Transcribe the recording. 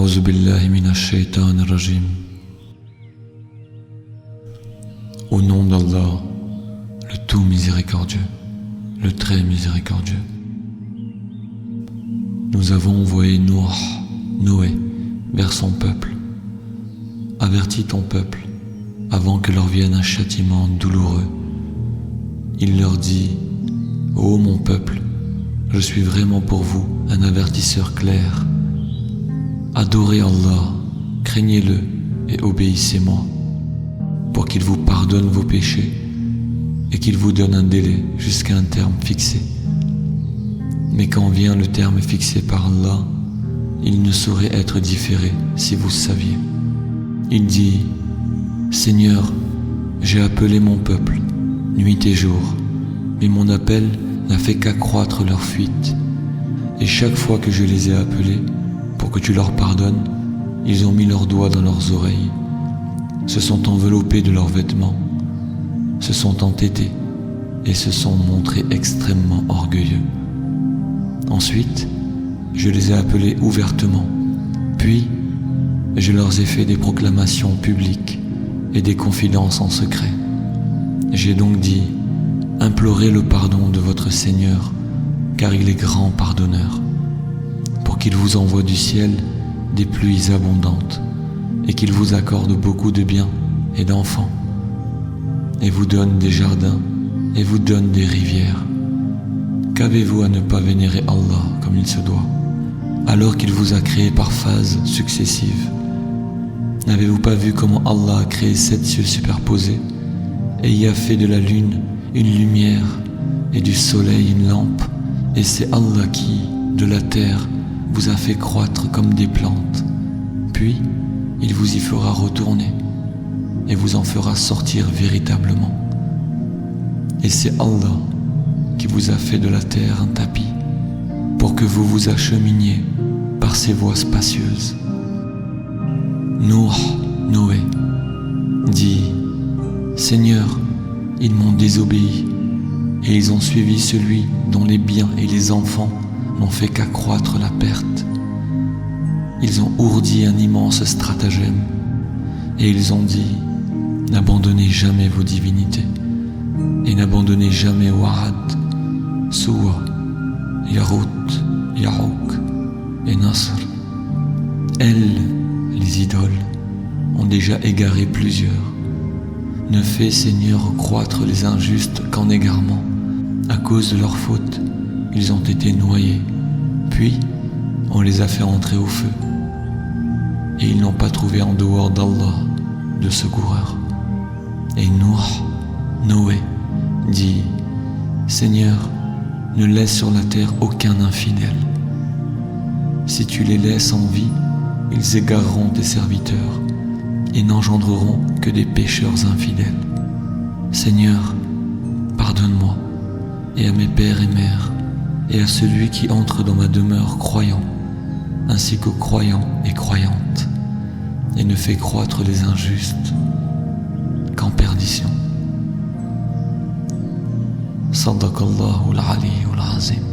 أعوذ بالله من الشيطان الرجيم. Au nom d'Allah, le tout miséricordieux, le très miséricordieux. Nous avons envoyé Noé, vers son peuple. Avertis ton peuple, avant que leur vienne un châtiment douloureux. Il leur dit, ô mon peuple, je suis vraiment pour vous un avertisseur clair. Adorez Allah, craignez-le et obéissez-moi, pour qu'il vous pardonne vos péchés et qu'il vous donne un délai jusqu'à un terme fixé. Mais quand vient le terme fixé par Allah, il ne saurait être différé si vous saviez. Il dit, Seigneur, j'ai appelé mon peuple, nuit et jour, mais mon appel n'a fait qu'accroître leur fuite. Et chaque fois que je les ai appelés, pour que tu leur pardonnes, ils ont mis leurs doigts dans leurs oreilles, se sont enveloppés de leurs vêtements, se sont entêtés et se sont montrés extrêmement orgueilleux. Ensuite, je les ai appelés ouvertement, puis je leur ai fait des proclamations publiques et des confidences en secret. J'ai donc dit, implorez le pardon de votre Seigneur, car il est grand pardonneur, pour qu'il vous envoie du ciel des pluies abondantes et qu'il vous accorde beaucoup de biens et d'enfants, et vous donne des jardins et vous donne des rivières. Qu'avez-vous à ne pas vénérer Allah comme il se doit, alors qu'il vous a créé par phases successives? N'avez-vous pas vu comment Allah a créé 7 cieux superposés et y a fait de la lune une lumière et du soleil une lampe? Et c'est Allah qui, de la terre, vous a fait croître comme des plantes. Puis, il vous y fera retourner et vous en fera sortir véritablement. Et c'est Allah qui vous a fait de la terre un tapis pour que vous vous acheminiez par ces voies spacieuses. Noé, dit, Seigneur, ils m'ont désobéi et ils ont suivi celui dont les biens et les enfants n'ont fait qu'accroître la perte. Ils ont ourdi un immense stratagème et ils ont dit, n'abandonnez jamais vos divinités et n'abandonnez jamais Wa'ad, Suwa, Yarout, Yarouk et Nasr. Elles, les idoles, ont déjà égaré plusieurs. Ne fais, Seigneur, croître les injustes qu'en égarement. À cause de leurs fautes, ils ont été noyés, puis on les a fait entrer au feu. Et ils n'ont pas trouvé en dehors d'Allah de secoureur. Et Noé, dit, Seigneur, ne laisse sur la terre aucun infidèle. Si tu les laisses en vie, ils égareront tes serviteurs et n'engendreront que des pécheurs infidèles. Seigneur, pardonne-moi, et à mes pères et mères, et à celui qui entre dans ma demeure croyant, ainsi qu'aux croyants et croyantes, et ne fais croître les injustes qu'en perdition. Sadaqallahu al-aliyyul azim.